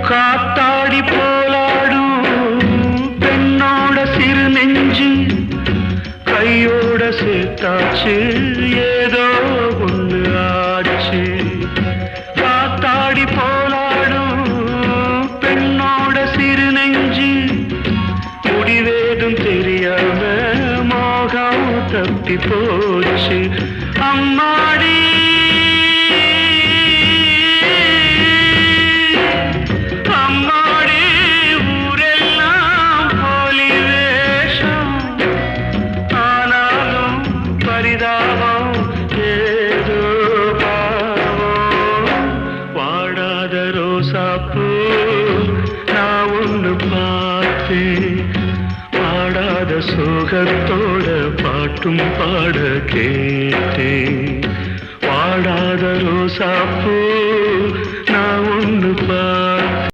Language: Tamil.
காத்தாடி போலாடும் பெண்ணோட சிறு நெஞ்சு கையோட சேர்த்தாச்சு ஏதோ ஒன்று ஆச்சு காத்தாடி போலாடும் பெண்ணோட சிறு நெஞ்சு முடிவேதும் தெரியாம மோகம் தப்பி போச்சு அம்மாடி ரோசாப்பூ நான் ஒன்று பார்த்தேன் பாடாத சோகத்தோட பாட்டும் பாட கேட்டேன் வாடாத ரோசாப்பூ நான் ஒன்று